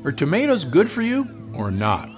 Are tomatoes good for you or not?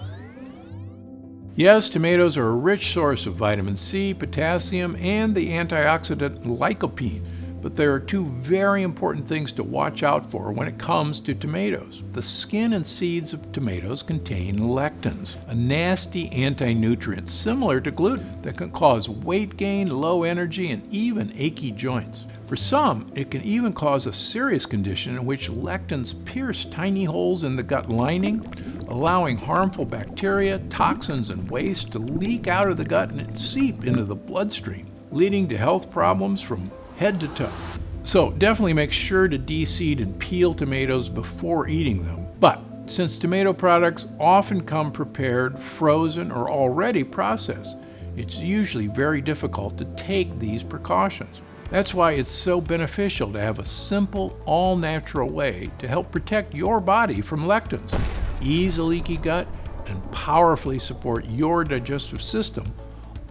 Yes, tomatoes are a rich source of vitamin C, potassium, and the antioxidant lycopene. But there are two very important things to watch out for when it comes to tomatoes. The skin and seeds of tomatoes contain lectins, a nasty anti-nutrient similar to gluten that can cause weight gain, low energy, and even achy joints. For some, it can even cause a serious condition in which lectins pierce tiny holes in the gut lining, allowing harmful bacteria, toxins, and waste to leak out of the gut and seep into the bloodstream, leading to health problems from head to toe. So definitely make sure to de-seed and peel tomatoes before eating them. But since tomato products often come prepared, frozen, or already processed, it's usually very difficult to take these precautions. That's why it's so beneficial to have a simple, all-natural way to help protect your body from lectins, ease a leaky gut, and powerfully support your digestive system,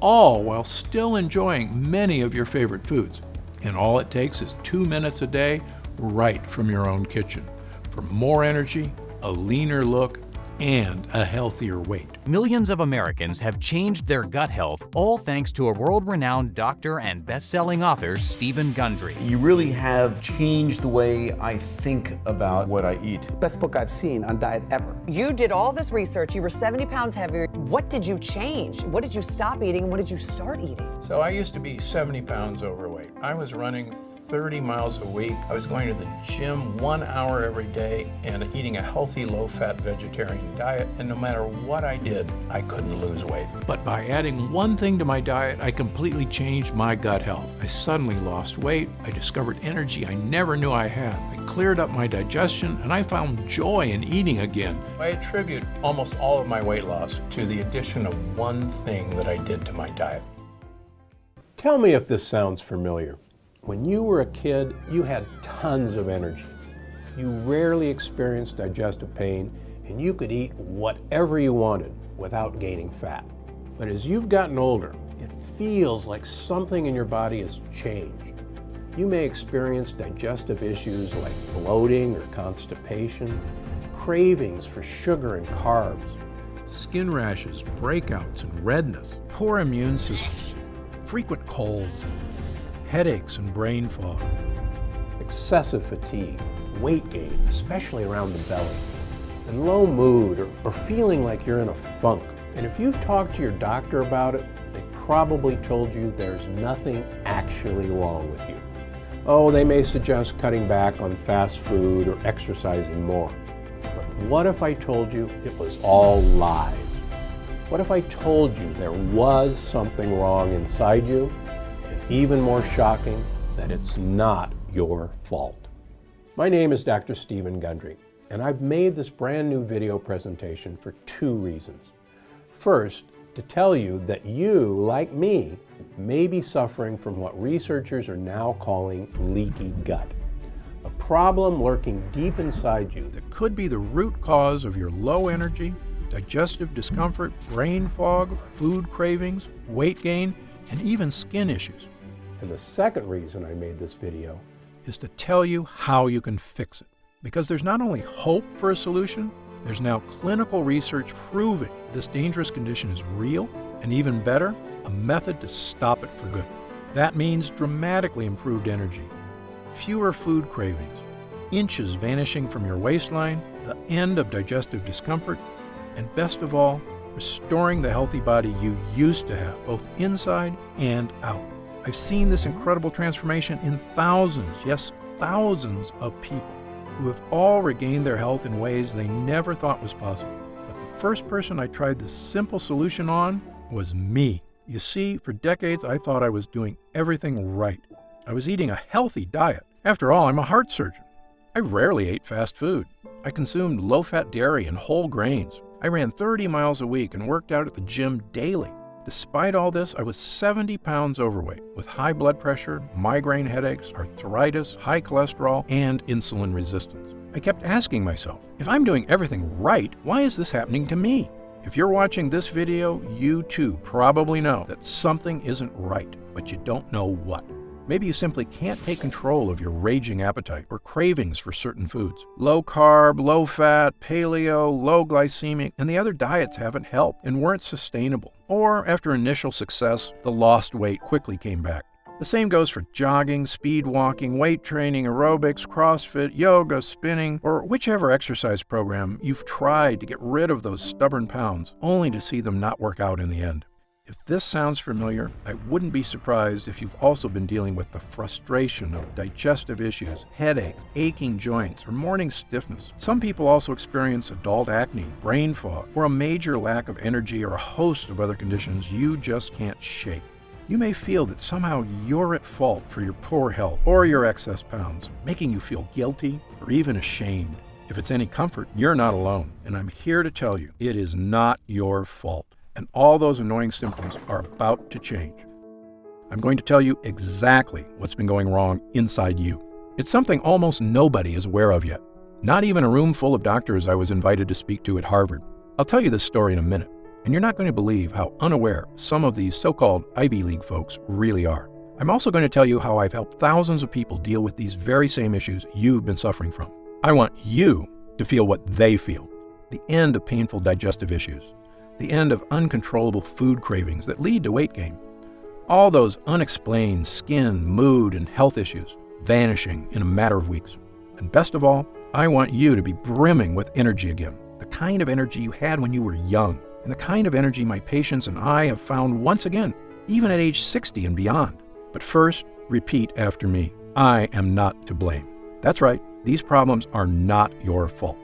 all while still enjoying many of your favorite foods. And all it takes is 2 minutes a day, right from your own kitchen, for more energy, a leaner look, and a healthier weight. Millions of Americans have changed their gut health, all thanks to a world-renowned doctor and best-selling author, Stephen Gundry. You really have changed the way I think about what I eat. Best book I've seen on diet ever. You did all this research, you were 70 pounds heavier. What did you change? What did you stop eating and what did you start eating? So I used to be 70 pounds overweight. I was running 30 miles a week. I was going to the gym 1 hour every day and eating a healthy, low-fat vegetarian diet. And no matter what I did, I couldn't lose weight. But by adding one thing to my diet, I completely changed my gut health. I suddenly lost weight. I discovered energy I never knew I had. I cleared up my digestion and I found joy in eating again. I attribute almost all of my weight loss to the addition of one thing that I did to my diet. Tell me if this sounds familiar. When you were a kid, you had tons of energy. You rarely experienced digestive pain, and you could eat whatever you wanted without gaining fat. But as you've gotten older, it feels like something in your body has changed. You may experience digestive issues like bloating or constipation, cravings for sugar and carbs, skin rashes, breakouts, and redness, poor immune systems, frequent colds, headaches and brain fog, excessive fatigue, weight gain, especially around the belly, and low mood or feeling like you're in a funk. And if you've talked to your doctor about it, they probably told you there's nothing actually wrong with you. Oh, they may suggest cutting back on fast food or exercising more. But what if I told you it was all lies? What if I told you there was something wrong inside you? Even more shocking, that it's not your fault. My name is Dr. Stephen Gundry, and I've made this brand new video presentation for two reasons. First, to tell you that you, like me, may be suffering from what researchers are now calling leaky gut, a problem lurking deep inside you that could be the root cause of your low energy, digestive discomfort, brain fog, food cravings, weight gain, and even skin issues. And the second reason I made this video is to tell you how you can fix it. Because there's not only hope for a solution, there's now clinical research proving this dangerous condition is real, and even better, a method to stop it for good. That means dramatically improved energy, fewer food cravings, inches vanishing from your waistline, the end of digestive discomfort, and best of all, restoring the healthy body you used to have, both inside and out. I've seen this incredible transformation in thousands, yes, thousands of people who have all regained their health in ways they never thought was possible. But the first person I tried this simple solution on was me. You see, for decades I thought I was doing everything right. I was eating a healthy diet. After all, I'm a heart surgeon. I rarely ate fast food. I consumed low-fat dairy and whole grains. I ran 30 miles a week and worked out at the gym daily. Despite all this, I was 70 pounds overweight with high blood pressure, migraine headaches, arthritis, high cholesterol, and insulin resistance. I kept asking myself, if I'm doing everything right, why is this happening to me? If you're watching this video, you too probably know that something isn't right, but you don't know what. Maybe you simply can't take control of your raging appetite or cravings for certain foods. Low carb, low fat, paleo, low glycemic, and the other diets haven't helped and weren't sustainable. Or after initial success, the lost weight quickly came back. The same goes for jogging, speed walking, weight training, aerobics, CrossFit, yoga, spinning, or whichever exercise program you've tried to get rid of those stubborn pounds, only to see them not work out in the end. If this sounds familiar, I wouldn't be surprised if you've also been dealing with the frustration of digestive issues, headaches, aching joints, or morning stiffness. Some people also experience adult acne, brain fog, or a major lack of energy, or a host of other conditions you just can't shake. You may feel that somehow you're at fault for your poor health or your excess pounds, making you feel guilty or even ashamed. If it's any comfort, you're not alone, and I'm here to tell you it is not your fault, and all those annoying symptoms are about to change. I'm going to tell you exactly what's been going wrong inside you. It's something almost nobody is aware of yet, not even a room full of doctors I was invited to speak to at Harvard. I'll tell you this story in a minute. And you're not going to believe how unaware some of these so-called Ivy League folks really are. I'm also going to tell you how I've helped thousands of people deal with these very same issues you've been suffering from. I want you to feel what they feel. The end of painful digestive issues. The end of uncontrollable food cravings that lead to weight gain. All those unexplained skin, mood, and health issues vanishing in a matter of weeks. And best of all, I want you to be brimming with energy again. The kind of energy you had when you were young. And the kind of energy my patients and I have found once again, even at age 60 and beyond. But first, repeat after me. I am not to blame. That's right, these problems are not your fault.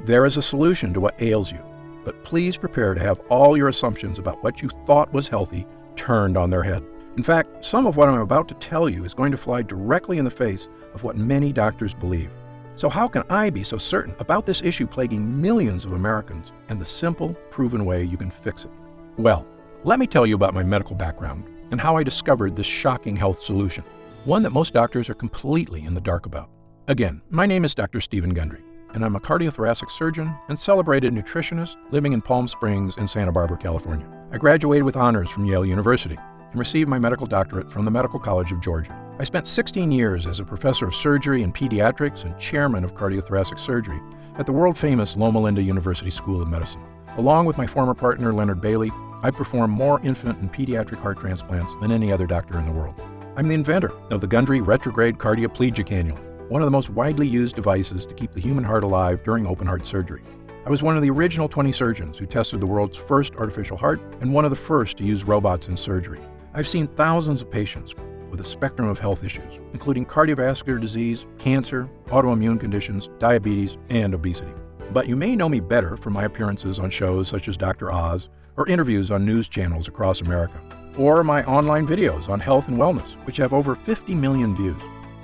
There is a solution to what ails you, but please prepare to have all your assumptions about what you thought was healthy turned on their head. In fact, some of what I'm about to tell you is going to fly directly in the face of what many doctors believe. So how can I be so certain about this issue plaguing millions of Americans and the simple, proven way you can fix it? Well, let me tell you about my medical background and how I discovered this shocking health solution, one that most doctors are completely in the dark about. Again, my name is Dr. Stephen Gundry, and I'm a cardiothoracic surgeon and celebrated nutritionist living in Palm Springs and Santa Barbara, California. I graduated with honors from Yale University and received my medical doctorate from the Medical College of Georgia. I spent 16 years as a professor of surgery and pediatrics and chairman of cardiothoracic surgery at the world-famous Loma Linda University School of Medicine. Along with my former partner, Leonard Bailey, I performed more infant and pediatric heart transplants than any other doctor in the world. I'm the inventor of the Gundry retrograde cardioplegic cannula, one of the most widely used devices to keep the human heart alive during open heart surgery. I was one of the original 20 surgeons who tested the world's first artificial heart and one of the first to use robots in surgery. I've seen thousands of patients with a spectrum of health issues, including cardiovascular disease, cancer, autoimmune conditions, diabetes, and obesity. But you may know me better from my appearances on shows such as Dr. Oz, or interviews on news channels across America, or my online videos on health and wellness, which have over 50 million views.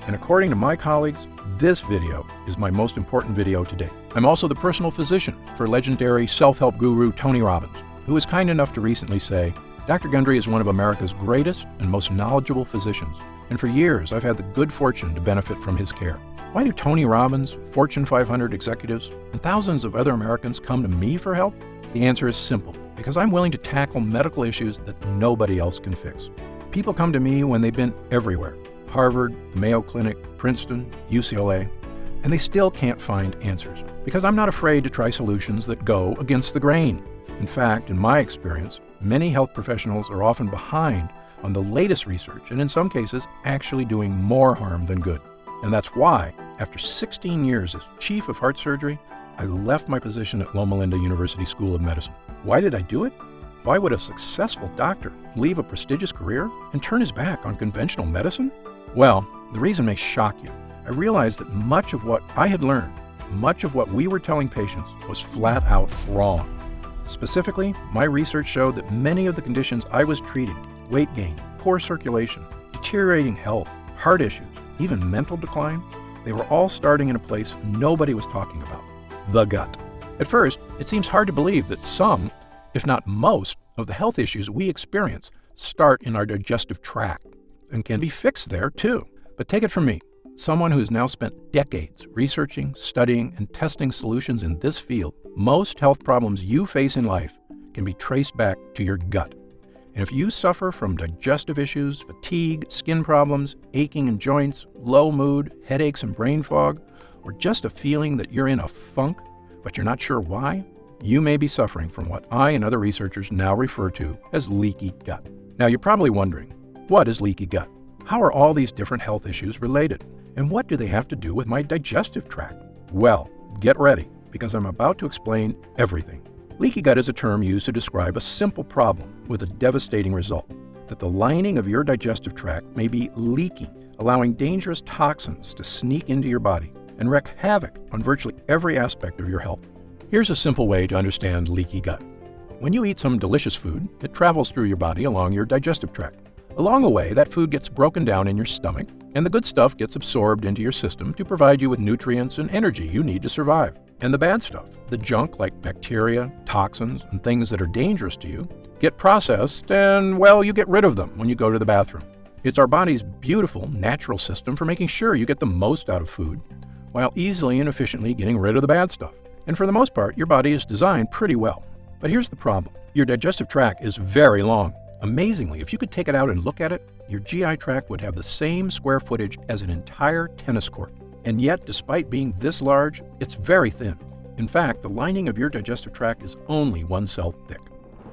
And according to my colleagues, this video is my most important video to date. I'm also the personal physician for legendary self-help guru Tony Robbins, who was kind enough to recently say, Dr. Gundry is one of America's greatest and most knowledgeable physicians, and for years I've had the good fortune to benefit from his care. Why do Tony Robbins, Fortune 500 executives, and thousands of other Americans come to me for help? The answer is simple, because I'm willing to tackle medical issues that nobody else can fix. People come to me when they've been everywhere, Harvard, the Mayo Clinic, Princeton, UCLA, and they still can't find answers, because I'm not afraid to try solutions that go against the grain. In fact, in my experience, many health professionals are often behind on the latest research and in some cases actually doing more harm than good. And that's why, after 16 years as chief of heart surgery, I left my position at Loma Linda University School of Medicine. Why did I do it? Why would a successful doctor leave a prestigious career and turn his back on conventional medicine? Well, the reason may shock you. I realized that much of what I had learned, much of what we were telling patients was flat out wrong. Specifically, my research showed that many of the conditions I was treating, weight gain, poor circulation, deteriorating health, heart issues, even mental decline, they were all starting in a place nobody was talking about, the gut. At first, it seems hard to believe that some, if not most, of the health issues we experience start in our digestive tract and can be fixed there too. But take it from me, someone who has now spent decades researching, studying, and testing solutions in this field, most health problems you face in life can be traced back to your gut. And if you suffer from digestive issues, fatigue, skin problems, aching in joints, low mood, headaches and brain fog, or just a feeling that you're in a funk, but you're not sure why, you may be suffering from what I and other researchers now refer to as leaky gut. Now you're probably wondering, what is leaky gut? How are all these different health issues related? And what do they have to do with my digestive tract? Well, get ready, because I'm about to explain everything. Leaky gut is a term used to describe a simple problem with a devastating result, that the lining of your digestive tract may be leaking, allowing dangerous toxins to sneak into your body and wreak havoc on virtually every aspect of your health. Here's a simple way to understand leaky gut. When you eat some delicious food, it travels through your body along your digestive tract. Along the way, that food gets broken down in your stomach, and the good stuff gets absorbed into your system to provide you with nutrients and energy you need to survive. And the bad stuff, the junk like bacteria, toxins, and things that are dangerous to you, get processed and, well, you get rid of them when you go to the bathroom. It's our body's beautiful, natural system for making sure you get the most out of food, while easily and efficiently getting rid of the bad stuff. And for the most part, your body is designed pretty well. But here's the problem. Your digestive tract is very long. Amazingly, if you could take it out and look at it, your GI tract would have the same square footage as an entire tennis court. And yet, despite being this large, it's very thin. In fact, the lining of your digestive tract is only 1 cell thick.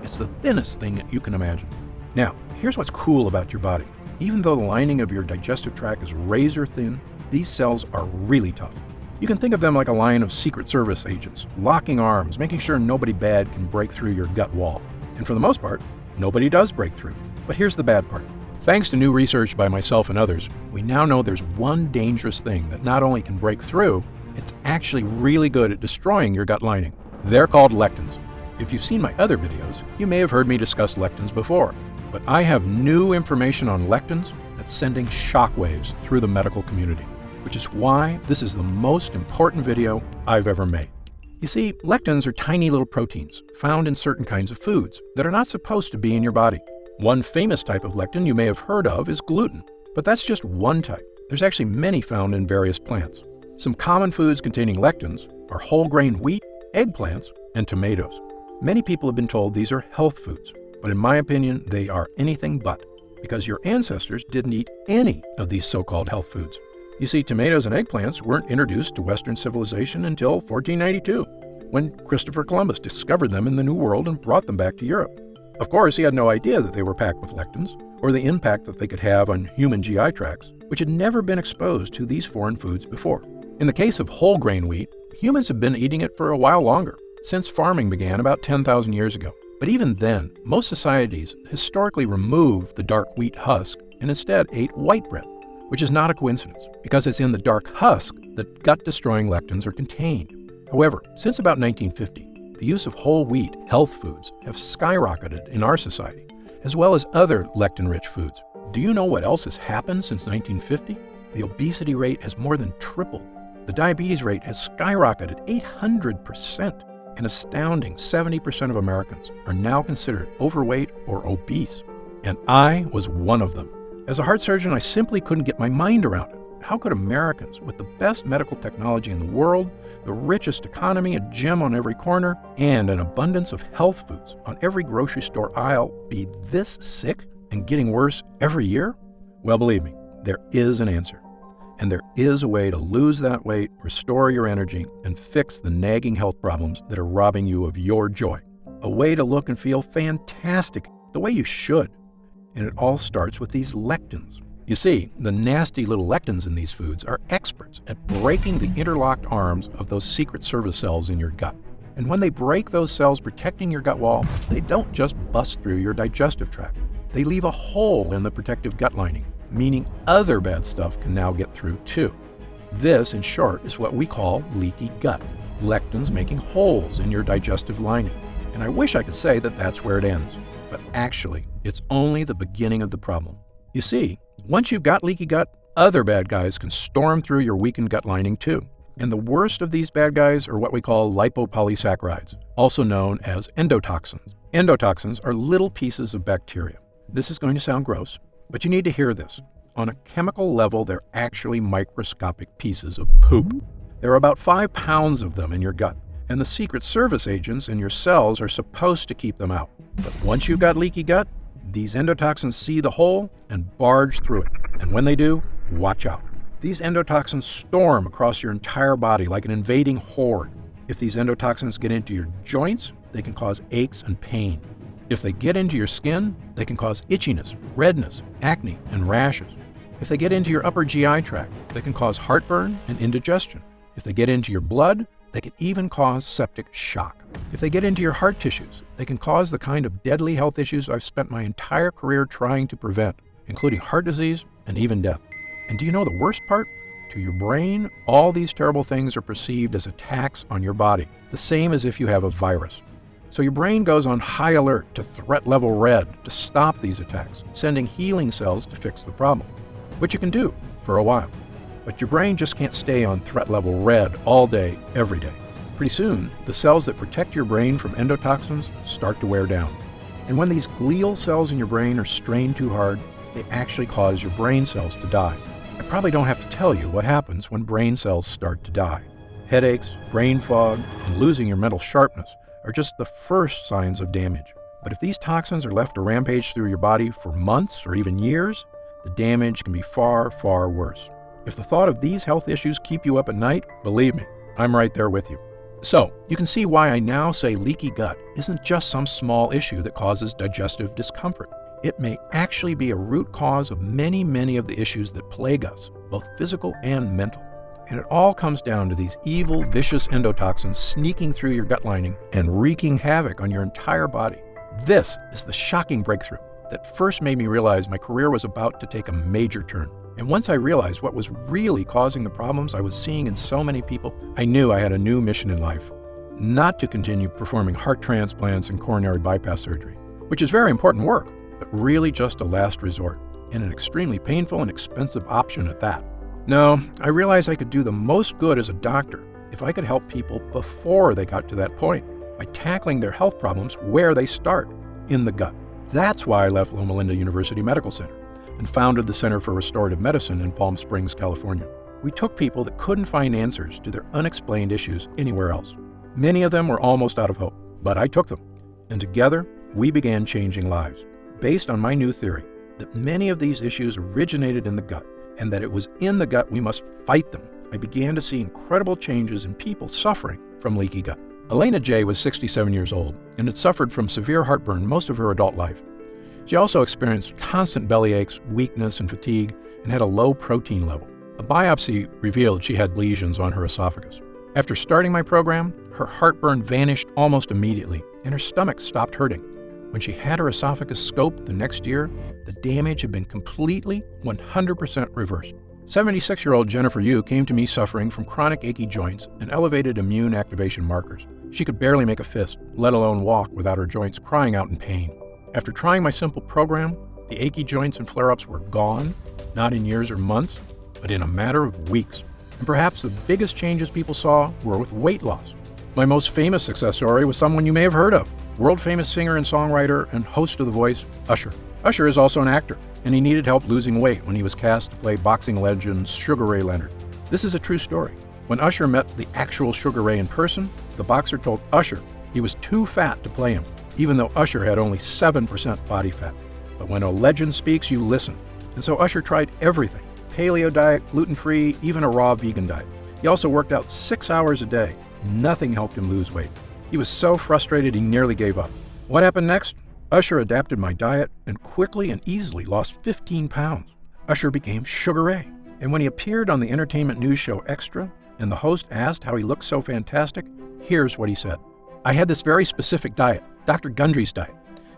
It's the thinnest thing that you can imagine. Now, here's what's cool about your body. Even though the lining of your digestive tract is razor thin, these cells are really tough. You can think of them like a line of Secret Service agents, locking arms, making sure nobody bad can break through your gut wall. And for the most part, nobody does break through. But here's the bad part. Thanks to new research by myself and others, we now know there's one dangerous thing that not only can break through, it's actually really good at destroying your gut lining. They're called lectins. If you've seen my other videos, you may have heard me discuss lectins before, but I have new information on lectins that's sending shockwaves through the medical community, which is why this is the most important video I've ever made. You see, lectins are tiny little proteins found in certain kinds of foods that are not supposed to be in your body. One famous type of lectin you may have heard of is gluten, but that's just one type. There's actually many found in various plants. Some common foods containing lectins are whole grain wheat, eggplants, and tomatoes. Many people have been told these are health foods, but in my opinion, they are anything but, because your ancestors didn't eat any of these so-called health foods. You see, tomatoes and eggplants weren't introduced to Western civilization until 1492, when Christopher Columbus discovered them in the New World and brought them back to Europe. Of course, he had no idea that they were packed with lectins, or the impact that they could have on human GI tracts, which had never been exposed to these foreign foods before. In the case of whole grain wheat, humans have been eating it for a while longer, since farming began about 10,000 years ago. But even then, most societies historically removed the dark wheat husk and instead ate white bread, which is not a coincidence, because it's in the dark husk that gut-destroying lectins are contained. However, since about 1950, the use of whole wheat health foods have skyrocketed in our society, as well as other lectin-rich foods. Do you know what else has happened since 1950? The obesity rate has more than tripled. The diabetes rate has skyrocketed 800%. An astounding 70% of Americans are now considered overweight or obese, and I was one of them. As a heart surgeon, I simply couldn't get my mind around it. How could Americans, with the best medical technology in the world, the richest economy, a gym on every corner, and an abundance of health foods on every grocery store aisle, be this sick and getting worse every year? Well, believe me, there is an answer. And there is a way to lose that weight, restore your energy, and fix the nagging health problems that are robbing you of your joy. A way to look and feel fantastic, the way you should. And it all starts with these lectins. You see, the nasty little lectins in these foods are experts at breaking the interlocked arms of those Secret Service cells in your gut. And when they break those cells protecting your gut wall, they don't just bust through your digestive tract. They leave a hole in the protective gut lining, meaning other bad stuff can now get through too. This, in short, is what we call leaky gut, lectins making holes in your digestive lining. And I wish I could say that that's where it ends, but actually, it's only the beginning of the problem. You see, once you've got leaky gut, other bad guys can storm through your weakened gut lining too. And the worst of these bad guys are what we call lipopolysaccharides, also known as endotoxins. Endotoxins are little pieces of bacteria. This is going to sound gross, but you need to hear this. On a chemical level, they're actually microscopic pieces of poop. There are about 5 pounds of them in your gut, and the Secret Service agents in your cells are supposed to keep them out. But once you've got leaky gut, These endotoxins see the hole and barge through it. And when they do, watch out. These endotoxins storm across your entire body like an invading horde. If these endotoxins get into your joints, they can cause aches and pain. If they get into your skin, they can cause itchiness, redness, acne, and rashes. If they get into your upper GI tract, they can cause heartburn and indigestion. If they get into your blood, they can even cause septic shock. If they get into your heart tissues, they can cause the kind of deadly health issues I've spent my entire career trying to prevent, including heart disease and even death. And do you know the worst part? To your brain, all these terrible things are perceived as attacks on your body, the same as if you have a virus. So your brain goes on high alert to threat level red to stop these attacks, sending healing cells to fix the problem, which you can do for a while. But your brain just can't stay on threat level red all day, every day. Pretty soon, the cells that protect your brain from endotoxins start to wear down. And when these glial cells in your brain are strained too hard, they actually cause your brain cells to die. I probably don't have to tell you what happens when brain cells start to die. Headaches, brain fog, and losing your mental sharpness are just the first signs of damage. But if these toxins are left to rampage through your body for months or even years, the damage can be far, far worse. If the thought of these health issues keep you up at night, believe me, I'm right there with you. So, you can see why I now say leaky gut isn't just some small issue that causes digestive discomfort. It may actually be a root cause of many, many of the issues that plague us, both physical and mental. And it all comes down to these evil, vicious endotoxins sneaking through your gut lining and wreaking havoc on your entire body. This is the shocking breakthrough that first made me realize my career was about to take a major turn. And once I realized what was really causing the problems I was seeing in so many people, I knew I had a new mission in life. Not to continue performing heart transplants and coronary bypass surgery, which is very important work, but really just a last resort, and an extremely painful and expensive option at that. No, I realized I could do the most good as a doctor if I could help people before they got to that point, by tackling their health problems where they start, in the gut. That's why I left Loma Linda University Medical Center and founded the Center for Restorative Medicine in Palm Springs, California. We took people that couldn't find answers to their unexplained issues anywhere else. Many of them were almost out of hope, but I took them. And together, we began changing lives, based on my new theory that many of these issues originated in the gut, and that it was in the gut we must fight them. I began to see incredible changes in people suffering from leaky gut. Elena J. was 67 years old and had suffered from severe heartburn most of her adult life. She also experienced constant belly aches, weakness, and fatigue, and had a low protein level. A biopsy revealed she had lesions on her esophagus. After starting my program, her heartburn vanished almost immediately, and her stomach stopped hurting. When she had her esophagus scoped the next year, the damage had been completely 100% reversed. 76-year-old Jennifer Yu came to me suffering from chronic achy joints and elevated immune activation markers. She could barely make a fist, let alone walk without her joints crying out in pain. After trying my simple program, the achy joints and flare-ups were gone, not in years or months, but in a matter of weeks. And perhaps the biggest changes people saw were with weight loss. My most famous success story was someone you may have heard of, world-famous singer and songwriter and host of The Voice, Usher. Usher is also an actor, and he needed help losing weight when he was cast to play boxing legend Sugar Ray Leonard. This is a true story. When Usher met the actual Sugar Ray in person, the boxer told Usher he was too fat to play him, even though Usher had only 7% body fat. But when a legend speaks, you listen. And so Usher tried everything: paleo diet, gluten-free, even a raw vegan diet. He also worked out 6 hours a day. Nothing helped him lose weight. He was so frustrated he nearly gave up. What happened next? Usher adapted my diet and quickly and easily lost 15 pounds. Usher became Sugar Ray. And when he appeared on the entertainment news show Extra, and the host asked how he looked so fantastic, here's what he said. I had this very specific diet, Dr. Gundry's diet.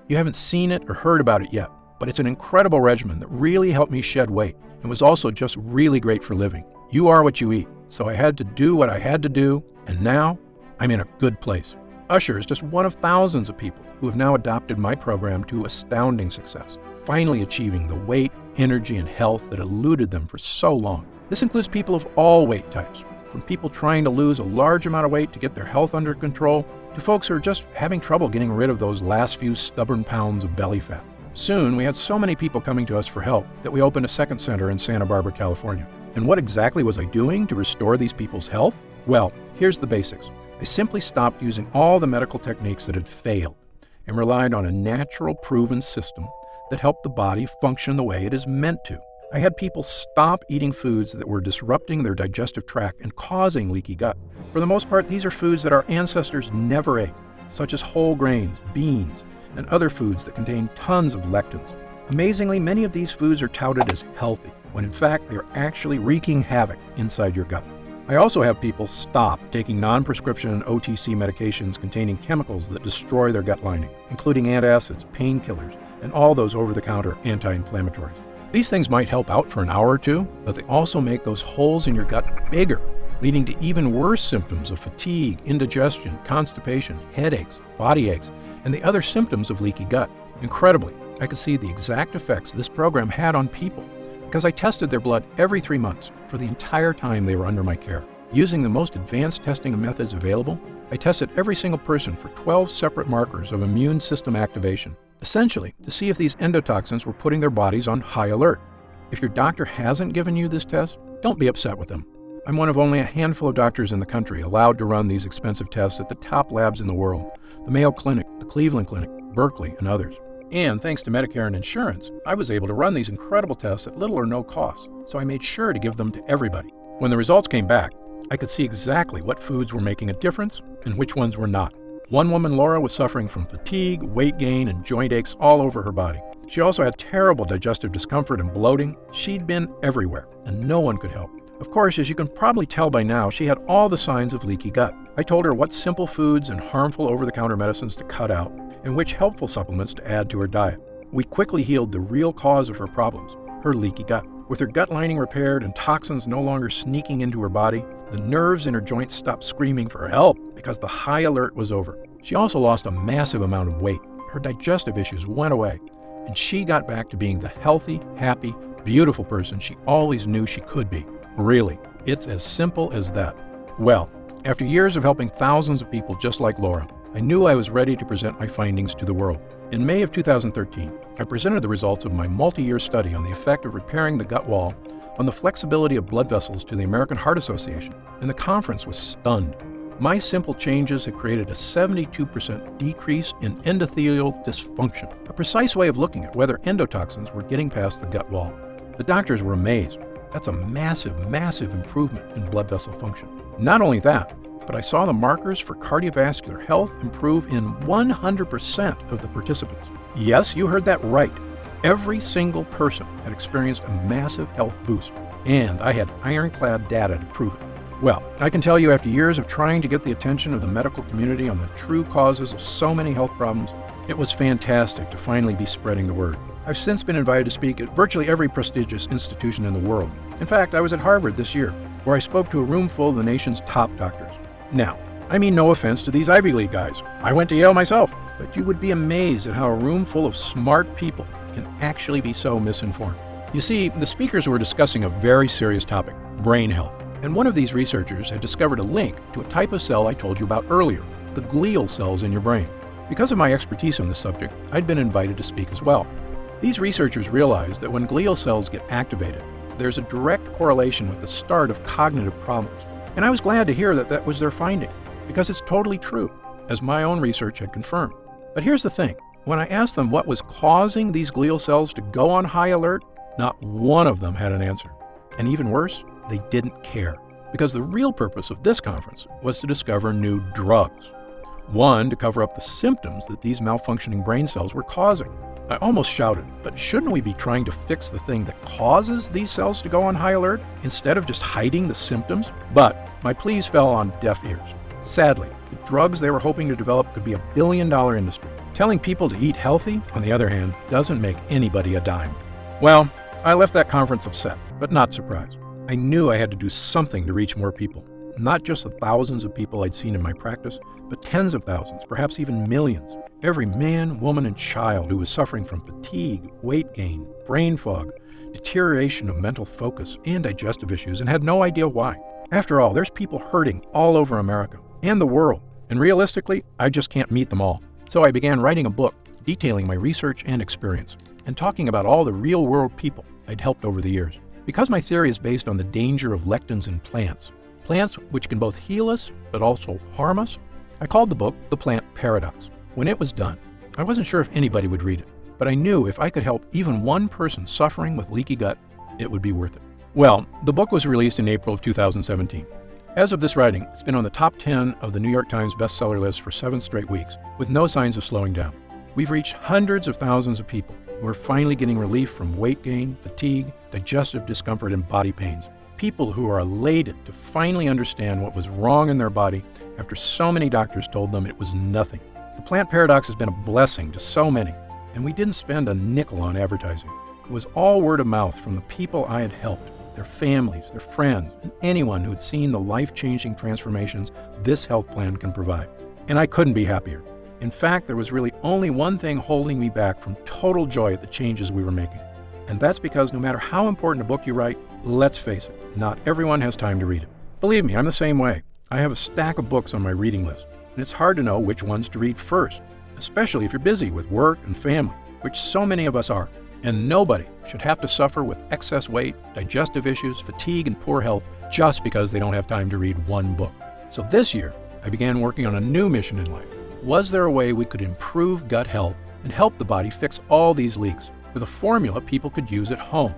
You haven't seen it or heard about it yet, but it's an incredible regimen that really helped me shed weight and was also just really great for living. You are what you eat, so I had to do what I had to do, and now I'm in a good place. Usher is just one of thousands of people who have now adopted my program to astounding success, finally achieving the weight, energy, and health that eluded them for so long. This includes people of all weight types, from people trying to lose a large amount of weight to get their health under control, to folks who are just having trouble getting rid of those last few stubborn pounds of belly fat. Soon, we had so many people coming to us for help that we opened a second center in Santa Barbara, California. And what exactly was I doing to restore these people's health? Well, here's the basics. I simply stopped using all the medical techniques that had failed and relied on a natural, proven system that help the body function the way it is meant to. I had people stop eating foods that were disrupting their digestive tract and causing leaky gut. For the most part, these are foods that our ancestors never ate, such as whole grains, beans, and other foods that contain tons of lectins. Amazingly, many of these foods are touted as healthy, when in fact they are actually wreaking havoc inside your gut. I also have people stop taking non-prescription OTC medications containing chemicals that destroy their gut lining, including antacids, painkillers, and all those over-the-counter anti-inflammatories. These things might help out for an hour or two, but they also make those holes in your gut bigger, leading to even worse symptoms of fatigue, indigestion, constipation, headaches, body aches, and the other symptoms of leaky gut. Incredibly, I could see the exact effects this program had on people because I tested their blood every 3 months for the entire time they were under my care. Using the most advanced testing methods available, I tested every single person for 12 separate markers of immune system activation, essentially to see if these endotoxins were putting their bodies on high alert. If your doctor hasn't given you this test, don't be upset with them. I'm one of only a handful of doctors in the country allowed to run these expensive tests at the top labs in the world, the Mayo Clinic, the Cleveland Clinic, Berkeley, and others. And thanks to Medicare and insurance, I was able to run these incredible tests at little or no cost, so I made sure to give them to everybody. When the results came back, I could see exactly what foods were making a difference and which ones were not. One woman, Laura, was suffering from fatigue, weight gain, and joint aches all over her body. She also had terrible digestive discomfort and bloating. She'd been everywhere, and no one could help. Of course, as you can probably tell by now, she had all the signs of leaky gut. I told her what simple foods and harmful over-the-counter medicines to cut out, and which helpful supplements to add to her diet. We quickly healed the real cause of her problems, her leaky gut. With her gut lining repaired and toxins no longer sneaking into her body, the nerves in her joints stopped screaming for help because the high alert was over. She also lost a massive amount of weight. Her digestive issues went away, and she got back to being the healthy, happy, beautiful person she always knew she could be. Really, it's as simple as that. Well, after years of helping thousands of people just like Laura, I knew I was ready to present my findings to the world. In May of 2013, I presented the results of my multi-year study on the effect of repairing the gut wall on the flexibility of blood vessels to the American Heart Association, and the conference was stunned. My simple changes had created a 72% decrease in endothelial dysfunction, a precise way of looking at whether endotoxins were getting past the gut wall. The doctors were amazed. That's a massive, massive improvement in blood vessel function. Not only that, but I saw the markers for cardiovascular health improve in 100% of the participants. Yes, you heard that right. Every single person had experienced a massive health boost, and I had ironclad data to prove it. Well, I can tell you after years of trying to get the attention of the medical community on the true causes of so many health problems, it was fantastic to finally be spreading the word. I've since been invited to speak at virtually every prestigious institution in the world. In fact, I was at Harvard this year, where I spoke to a room full of the nation's top doctors. Now, I mean no offense to these Ivy League guys. I went to Yale myself, but you would be amazed at how a room full of smart people can actually be so misinformed. You see, the speakers were discussing a very serious topic, brain health. And one of these researchers had discovered a link to a type of cell I told you about earlier, the glial cells in your brain. Because of my expertise on this subject, I'd been invited to speak as well. These researchers realized that when glial cells get activated, there's a direct correlation with the start of cognitive problems. And I was glad to hear that that was their finding, because it's totally true, as my own research had confirmed. But here's the thing. When I asked them what was causing these glial cells to go on high alert, not one of them had an answer. And even worse, they didn't care, because the real purpose of this conference was to discover new drugs. One, to cover up the symptoms that these malfunctioning brain cells were causing. I almost shouted, but shouldn't we be trying to fix the thing that causes these cells to go on high alert instead of just hiding the symptoms? But my pleas fell on deaf ears. Sadly, the drugs they were hoping to develop could be $1 billion industry. Telling people to eat healthy, on the other hand, doesn't make anybody a dime. Well, I left that conference upset, but not surprised. I knew I had to do something to reach more people. Not just the thousands of people I'd seen in my practice, but tens of thousands, perhaps even millions. Every man, woman, and child who was suffering from fatigue, weight gain, brain fog, deterioration of mental focus, and digestive issues, and had no idea why. After all, there's people hurting all over America and the world, and realistically, I just can't meet them all. So I began writing a book detailing my research and experience, and talking about all the real-world people I'd helped over the years. Because my theory is based on the danger of lectins in plants which can both heal us but also harm us, I called the book The Plant Paradox. When it was done, I wasn't sure if anybody would read it. but I knew if I could help even one person suffering with leaky gut, it would be worth it. Well, the book was released in April of 2017. As of this writing, it's been on the top 10 of the New York Times bestseller list for 7 straight weeks, with no signs of slowing down. We've reached hundreds of thousands of people who are finally getting relief from weight gain, fatigue, digestive discomfort, and body pains. People who are elated to finally understand what was wrong in their body after so many doctors told them it was nothing. The Plant Paradox has been a blessing to so many, and we didn't spend a nickel on advertising. It was all word of mouth from the people I had helped, their families, their friends, and anyone who had seen the life-changing transformations this health plan can provide. And I couldn't be happier. In fact, there was really only one thing holding me back from total joy at the changes we were making. And that's because no matter how important a book you write, let's face it, not everyone has time to read it. Believe me, I'm the same way. I have a stack of books on my reading list, and it's hard to know which ones to read first, especially if you're busy with work and family, which so many of us are. And nobody should have to suffer with excess weight, digestive issues, fatigue, and poor health just because they don't have time to read one book. So this year, I began working on a new mission in life. Was there a way we could improve gut health and help the body fix all these leaks with a formula people could use at home?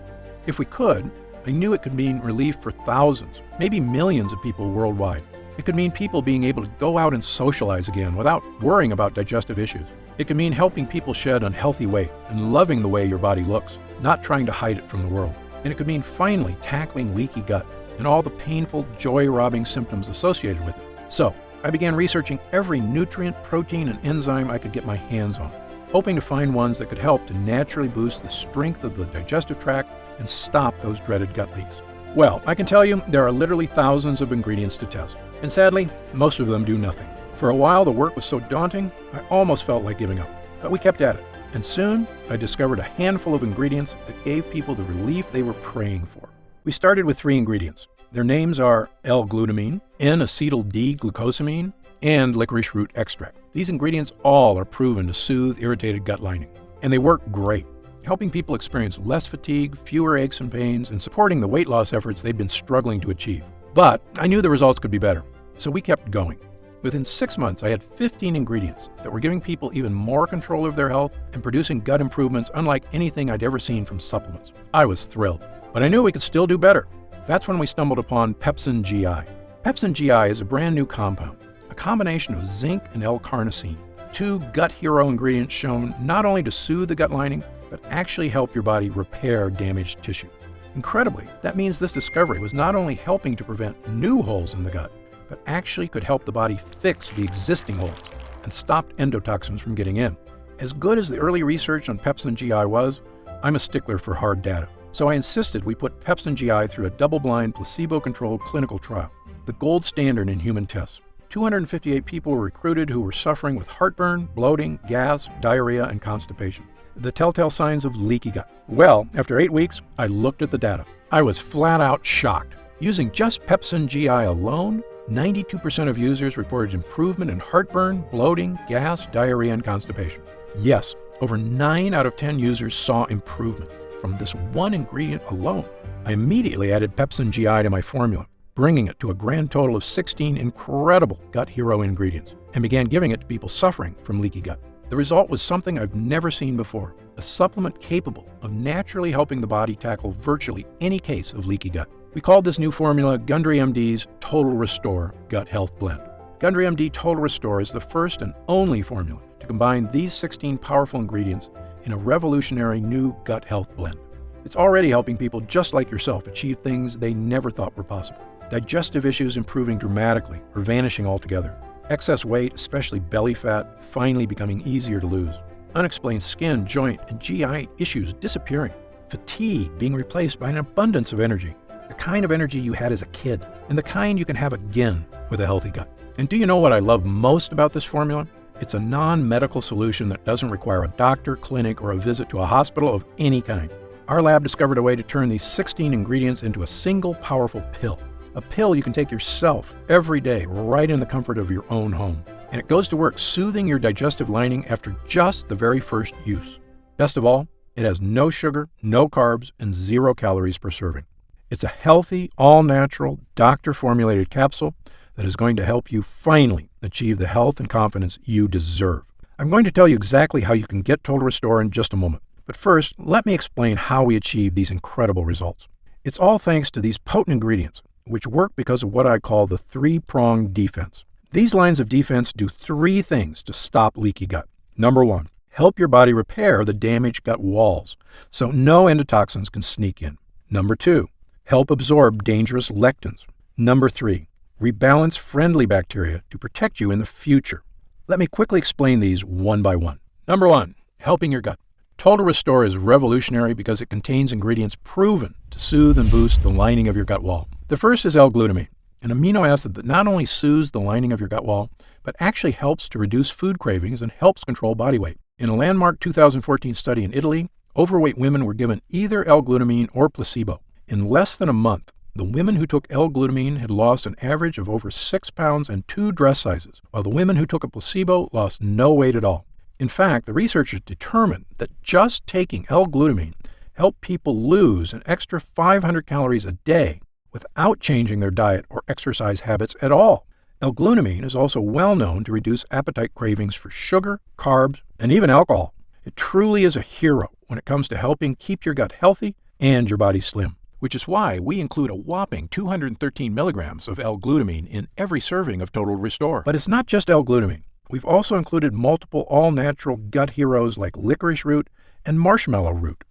If we could, I knew it could mean relief for thousands, maybe millions of people worldwide. It could mean people being able to go out and socialize again without worrying about digestive issues. It could mean helping people shed unhealthy weight and loving the way your body looks, not trying to hide it from the world. And it could mean finally tackling leaky gut and all the painful, joy-robbing symptoms associated with it. So, I began researching every nutrient, protein, and enzyme I could get my hands on, hoping to find ones that could help to naturally boost the strength of the digestive tract and stop those dreaded gut leaks. Well, I can tell you there are literally thousands of ingredients to test, and sadly, most of them do nothing. For a while, the work was so daunting, I almost felt like giving up, but we kept at it. And soon, I discovered a handful of ingredients that gave people the relief they were praying for. We started with 3 ingredients. Their names are L-glutamine, N-acetyl-D-glucosamine, and licorice root extract. These ingredients all are proven to soothe irritated gut lining, and they work great, helping people experience less fatigue, fewer aches and pains, and supporting the weight loss efforts they've been struggling to achieve. But I knew the results could be better, so we kept going. Within 6 months, I had 15 ingredients that were giving people even more control of their health and producing gut improvements unlike anything I'd ever seen from supplements. I was thrilled, but I knew we could still do better. That's when we stumbled upon Pepsin GI. Pepsin GI is a brand new compound, a combination of zinc and L-carnosine, 2 gut hero ingredients shown not only to soothe the gut lining, but actually help your body repair damaged tissue. Incredibly, that means this discovery was not only helping to prevent new holes in the gut, but actually could help the body fix the existing holes and stop endotoxins from getting in. As good as the early research on Pepsin GI was, I'm a stickler for hard data. So I insisted we put Pepsin GI through a double-blind, placebo-controlled clinical trial, the gold standard in human tests. 258 people were recruited who were suffering with heartburn, bloating, gas, diarrhea, and constipation, the telltale signs of leaky gut. Well, after 8 weeks, I looked at the data. I was flat out shocked. Using just Pepsin GI alone, 92% of users reported improvement in heartburn, bloating, gas, diarrhea, and constipation. Yes, over 9 out of 10 users saw improvement from this one ingredient alone. I immediately added Pepsin GI to my formula, bringing it to a grand total of 16 incredible gut hero ingredients, and began giving it to people suffering from leaky gut. The result was something I've never seen before, a supplement capable of naturally helping the body tackle virtually any case of leaky gut. We called this new formula Gundry MD's Total Restore Gut Health Blend. Gundry MD Total Restore is the first and only formula to combine these 16 powerful ingredients in a revolutionary new gut health blend. It's already helping people just like yourself achieve things they never thought were possible. Digestive issues improving dramatically or vanishing altogether. Excess weight, especially belly fat, finally becoming easier to lose. Unexplained skin, joint, and GI issues disappearing. Fatigue being replaced by an abundance of energy. The kind of energy you had as a kid, and the kind you can have again with a healthy gut. And do you know what I love most about this formula? It's a non-medical solution that doesn't require a doctor, clinic, or a visit to a hospital of any kind. Our lab discovered a way to turn these 16 ingredients into a single powerful pill. A pill you can take yourself every day, right in the comfort of your own home. And it goes to work soothing your digestive lining after just the very first use. Best of all, it has no sugar, no carbs, and 0 calories per serving. It's a healthy, all-natural, doctor-formulated capsule that is going to help you finally achieve the health and confidence you deserve. I'm going to tell you exactly how you can get Total Restore in just a moment. But first, let me explain how we achieve these incredible results. It's all thanks to these potent ingredients, which work because of what I call the three-pronged defense. These lines of defense do three things to stop leaky gut. Number one, help your body repair the damaged gut walls so no endotoxins can sneak in. Number two, help absorb dangerous lectins. Number three, rebalance friendly bacteria to protect you in the future. Let me quickly explain these one by one. Number one, helping your gut. Total Restore is revolutionary because it contains ingredients proven to soothe and boost the lining of your gut wall. The first is L-glutamine, an amino acid that not only soothes the lining of your gut wall, but actually helps to reduce food cravings and helps control body weight. In a landmark 2014 study in Italy, overweight women were given either L-glutamine or placebo. In less than a month, the women who took L-glutamine had lost an average of over 6 pounds and 2 dress sizes, while the women who took a placebo lost no weight at all. In fact, the researchers determined that just taking L-glutamine helped people lose an extra 500 calories a day without changing their diet or exercise habits at all. L-glutamine is also well known to reduce appetite cravings for sugar, carbs, and even alcohol. It truly is a hero when it comes to helping keep your gut healthy and your body slim, which is why we include a whopping 213 milligrams of L-glutamine in every serving of Total Restore. But it's not just L-glutamine. We've also included multiple all-natural gut heroes like licorice root and marshmallow root.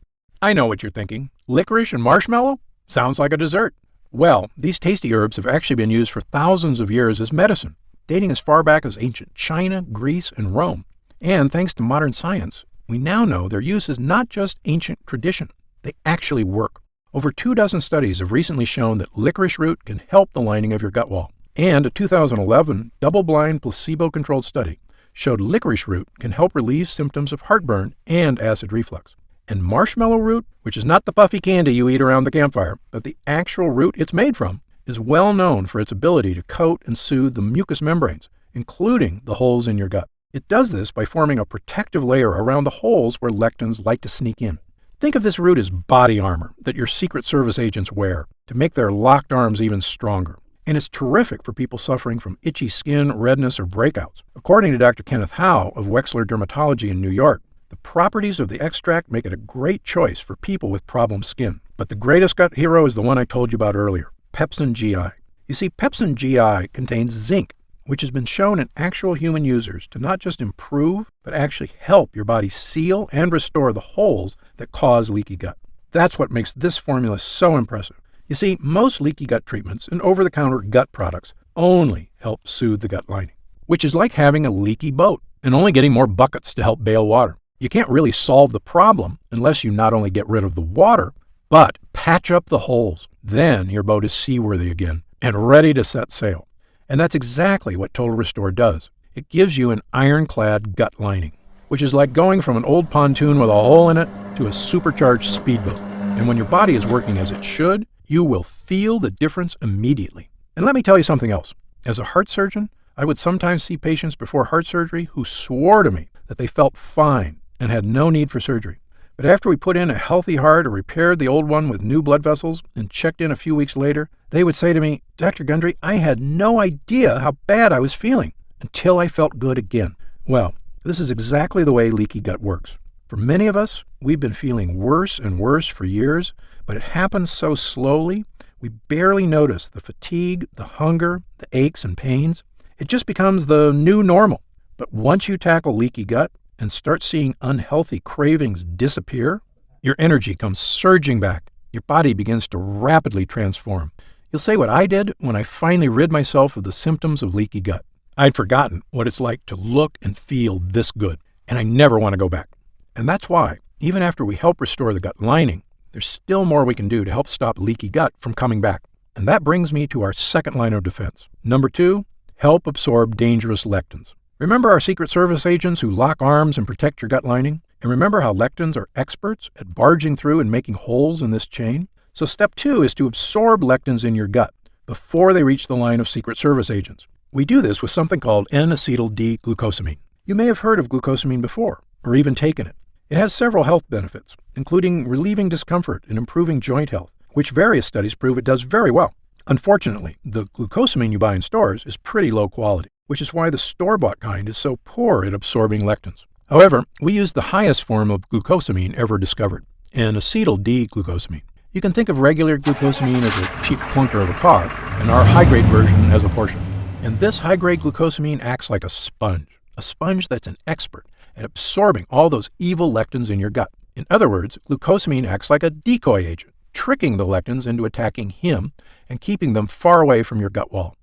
I know what you're thinking. Licorice and marshmallow? Sounds like a dessert. Well, these tasty herbs have actually been used for thousands of years as medicine, dating as far back as ancient China, Greece, and Rome. And thanks to modern science, we now know their use is not just ancient tradition. They actually work. Over 24 studies have recently shown that licorice root can help the lining of your gut wall. And a 2011 double-blind placebo-controlled study showed licorice root can help relieve symptoms of heartburn and acid reflux. And marshmallow root, which is not the puffy candy you eat around the campfire, but the actual root it's made from, is well known for its ability to coat and soothe the mucous membranes, including the holes in your gut. It does this by forming a protective layer around the holes where lectins like to sneak in. Think of this root as body armor that your Secret Service agents wear to make their locked arms even stronger. And it's terrific for people suffering from itchy skin, redness, or breakouts. According to Dr. Kenneth Howe of Wexler Dermatology in New York, the properties of the extract make it a great choice for people with problem skin. But the greatest gut hero is the one I told you about earlier, Pepsin GI. You see, Pepsin GI contains zinc, which has been shown in actual human users to not just improve, but actually help your body seal and restore the holes that cause leaky gut. That's what makes this formula so impressive. You see, most leaky gut treatments and over-the-counter gut products only help soothe the gut lining, which is like having a leaky boat and only getting more buckets to help bail water. You can't really solve the problem unless you not only get rid of the water, but patch up the holes. Then your boat is seaworthy again and ready to set sail. And that's exactly what Total Restore does. It gives you an ironclad gut lining, which is like going from an old pontoon with a hole in it to a supercharged speedboat. And when your body is working as it should, you will feel the difference immediately. And let me tell you something else. As a heart surgeon, I would sometimes see patients before heart surgery who swore to me that they felt fine and had no need for surgery. But after we put in a healthy heart or repaired the old one with new blood vessels and checked in a few weeks later, they would say to me, "Dr. Gundry, I had no idea how bad I was feeling until I felt good again." Well, this is exactly the way leaky gut works. For many of us, we've been feeling worse and worse for years, but it happens so slowly, we barely notice the fatigue, the hunger, the aches and pains. It just becomes the new normal. But once you tackle leaky gut and start seeing unhealthy cravings disappear, your energy comes surging back. Your body begins to rapidly transform. You'll say what I did when I finally rid myself of the symptoms of leaky gut. I'd forgotten what it's like to look and feel this good, and I never want to go back. And that's why, even after we help restore the gut lining, there's still more we can do to help stop leaky gut from coming back. And that brings me to our second line of defense. Number 2, help absorb dangerous lectins. Remember our Secret Service agents who lock arms and protect your gut lining? And remember how lectins are experts at barging through and making holes in this chain? So step 2 is to absorb lectins in your gut before they reach the line of Secret Service agents. We do this with something called N-acetyl-D-glucosamine. You may have heard of glucosamine before, or even taken it. It has several health benefits, including relieving discomfort and improving joint health, which various studies prove it does very well. Unfortunately, the glucosamine you buy in stores is pretty low quality. which is why the store-bought kind is so poor at absorbing lectins. However, we use the highest form of glucosamine ever discovered, an acetyl D-glucosamine. You can think of regular glucosamine as a cheap clunker of a car, and our high-grade version as a Porsche. And this high-grade glucosamine acts like a sponge that's an expert at absorbing all those evil lectins in your gut. In other words, glucosamine acts like a decoy agent, tricking the lectins into attacking him and keeping them far away from your gut wall.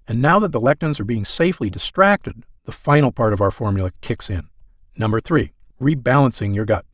And now that the lectins are being safely distracted, the final part of our formula kicks in. Number 3, rebalancing your gut.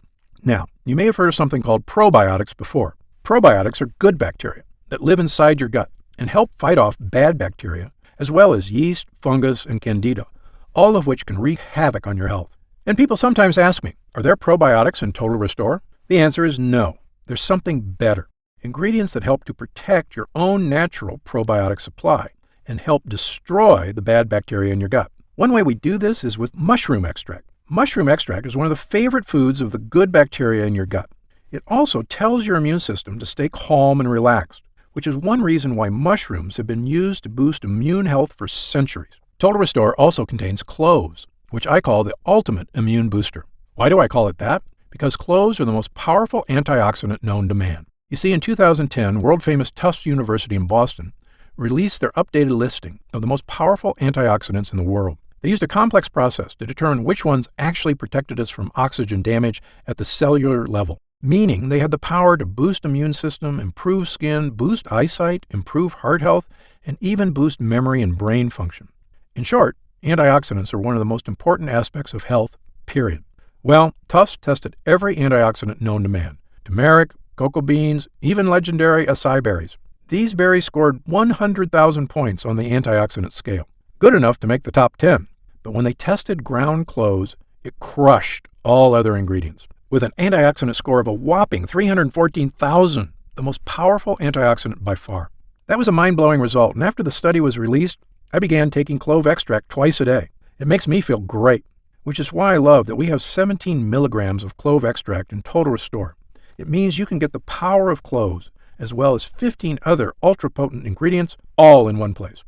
Now, you may have heard of something called probiotics before. Probiotics are good bacteria that live inside your gut and help fight off bad bacteria, as well as yeast, fungus, and candida, all of which can wreak havoc on your health. And people sometimes ask me, are there probiotics in Total Restore? The answer is no. There's something better. Ingredients that help to protect your own natural probiotic supply and help destroy the bad bacteria in your gut. One way we do this is with mushroom extract. Mushroom extract is one of the favorite foods of the good bacteria in your gut. It also tells your immune system to stay calm and relaxed, which is one reason why mushrooms have been used to boost immune health for centuries. Total Restore also contains cloves, which I call the ultimate immune booster. Why do I call it that? Because cloves are the most powerful antioxidant known to man. You see, in 2010, world-famous Tufts University in Boston released their updated listing of the most powerful antioxidants in the world. They used a complex process to determine which ones actually protected us from oxygen damage at the cellular level, meaning they had the power to boost immune system, improve skin, boost eyesight, improve heart health, and even boost memory and brain function. In short, antioxidants are one of the most important aspects of health, period. Well, Tufts tested every antioxidant known to man: turmeric, cocoa beans, even legendary acai berries. These berries scored 100,000 points on the antioxidant scale, good enough to make the top 10. But when they tested ground cloves, it crushed all other ingredients, with an antioxidant score of a whopping 314,000, the most powerful antioxidant by far. That was a mind-blowing result, and after the study was released, I began taking clove extract twice a day. It makes me feel great, which is why I love that we have 17 milligrams of clove extract in Total Restore. It means you can get the power of cloves, as well as 15 other ultra-potent ingredients, all in one place.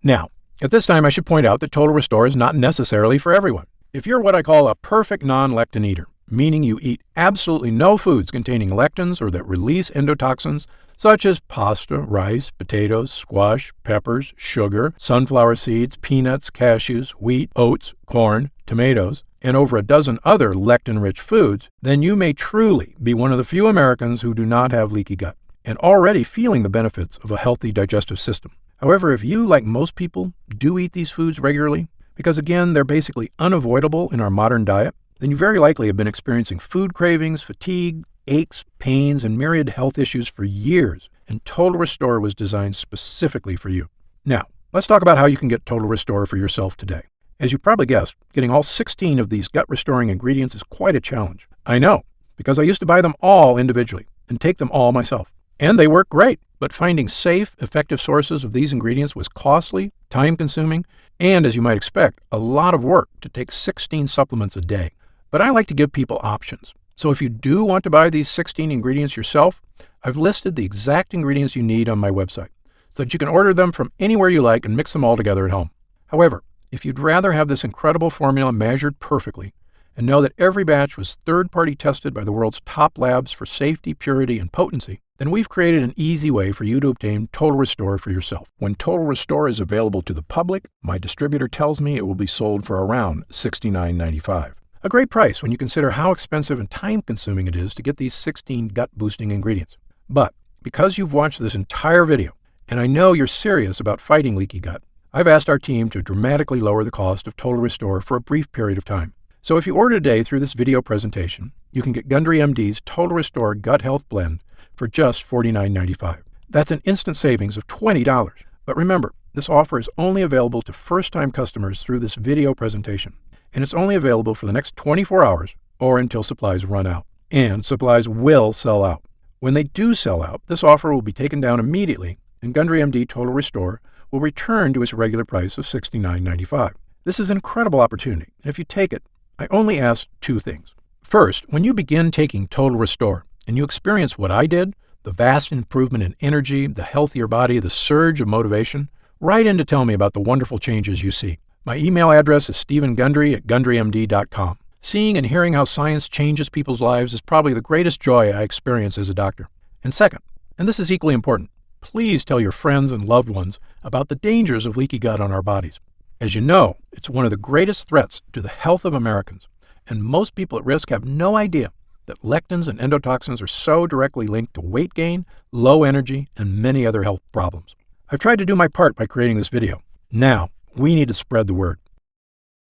Now, at this time I should point out that Total Restore is not necessarily for everyone. If you're what I call a perfect non-lectin eater, meaning you eat absolutely no foods containing lectins or that release endotoxins, such as pasta, rice, potatoes, squash, peppers, sugar, sunflower seeds, peanuts, cashews, wheat, oats, corn, tomatoes, and over a dozen other lectin-rich foods, then you may truly be one of the few Americans who do not have leaky gut and already feeling the benefits of a healthy digestive system. However, if you, like most people, do eat these foods regularly, because again, they're basically unavoidable in our modern diet, then you very likely have been experiencing food cravings, fatigue, aches, pains, and myriad health issues for years, and Total Restore was designed specifically for you. Now, let's talk about how you can get Total Restore for yourself today. As you probably guessed, getting all 16 of these gut-restoring ingredients is quite a challenge. I know, because I used to buy them all individually and take them all myself. And they work great, but finding safe, effective sources of these ingredients was costly, time-consuming, and, as you might expect, a lot of work to take 16 supplements a day. But I like to give people options. So if you do want to buy these 16 ingredients yourself, I've listed the exact ingredients you need on my website, so that you can order them from anywhere you like and mix them all together at home. However, if you'd rather have this incredible formula measured perfectly and know that every batch was third-party tested by the world's top labs for safety, purity, and potency, then we've created an easy way for you to obtain Total Restore for yourself. When Total Restore is available to the public, my distributor tells me it will be sold for around $69.95. A great price when you consider how expensive and time-consuming it is to get these 16 gut-boosting ingredients. But because you've watched this entire video, and I know you're serious about fighting leaky gut, I've asked our team to dramatically lower the cost of Total Restore for a brief period of time. So if you order today through this video presentation, you can get Gundry MD's Total Restore Gut Health Blend for just $49.95. That's an instant savings of $20. But remember, this offer is only available to first-time customers through this video presentation, and it's only available for the next 24 hours or until supplies run out. And supplies will sell out. When they do sell out, this offer will be taken down immediately, and Gundry MD Total Restore will return to its regular price of $69.95. This is an incredible opportunity, and if you take it, I only ask two things. First, when you begin taking Total Restore and you experience what I did, the vast improvement in energy, the healthier body, the surge of motivation, write in to tell me about the wonderful changes you see. My email address is stephengundry@gundrymd.com. Seeing and hearing how science changes people's lives is probably the greatest joy I experience as a doctor. And second, and this is equally important, please tell your friends and loved ones about the dangers of leaky gut on our bodies. As you know, it's one of the greatest threats to the health of Americans, and most people at risk have no idea that lectins and endotoxins are so directly linked to weight gain, low energy, and many other health problems. I've tried to do my part by creating this video. Now, we need to spread the word.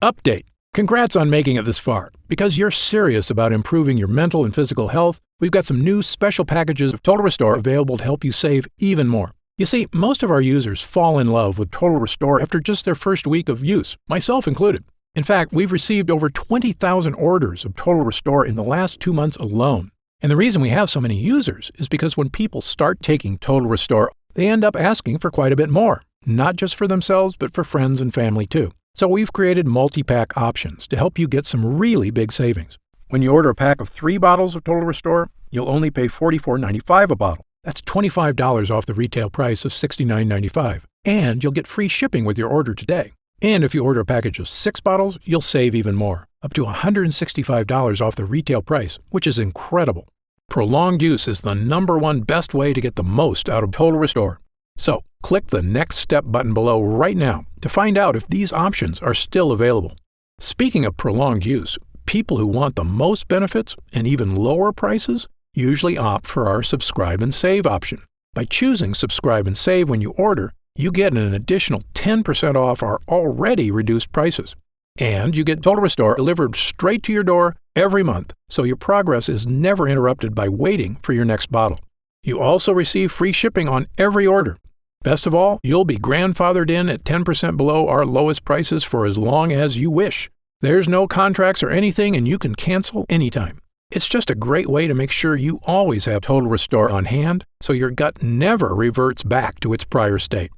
Update. Congrats on making it this far. Because you're serious about improving your mental and physical health, we've got some new special packages of Total Restore available to help you save even more. You see, most of our users fall in love with Total Restore after just their first week of use, myself included. In fact, we've received over 20,000 orders of Total Restore in the last 2 months alone. And the reason we have so many users is because when people start taking Total Restore, they end up asking for quite a bit more, not just for themselves, but for friends and family too. So we've created multi-pack options to help you get some really big savings. When you order a pack of 3 bottles of Total Restore, you'll only pay $44.95 a bottle. That's $25 off the retail price of $69.95. And you'll get free shipping with your order today. And if you order a package of 6 bottles, you'll save even more, up to $165 off the retail price, which is incredible. Prolonged use is the #1 best way to get the most out of Total Restore. So, click the Next Step button below right now to find out if these options are still available. Speaking of prolonged use, people who want the most benefits and even lower prices usually opt for our Subscribe and Save option. By choosing Subscribe and Save when you order, you get an additional 10% off our already reduced prices. And you get Total Restore delivered straight to your door every month, so your progress is never interrupted by waiting for your next bottle. You also receive free shipping on every order. Best of all, you'll be grandfathered in at 10% below our lowest prices for as long as you wish. There's no contracts or anything, and you can cancel anytime. It's just a great way to make sure you always have Total Restore on hand, so your gut never reverts back to its prior state.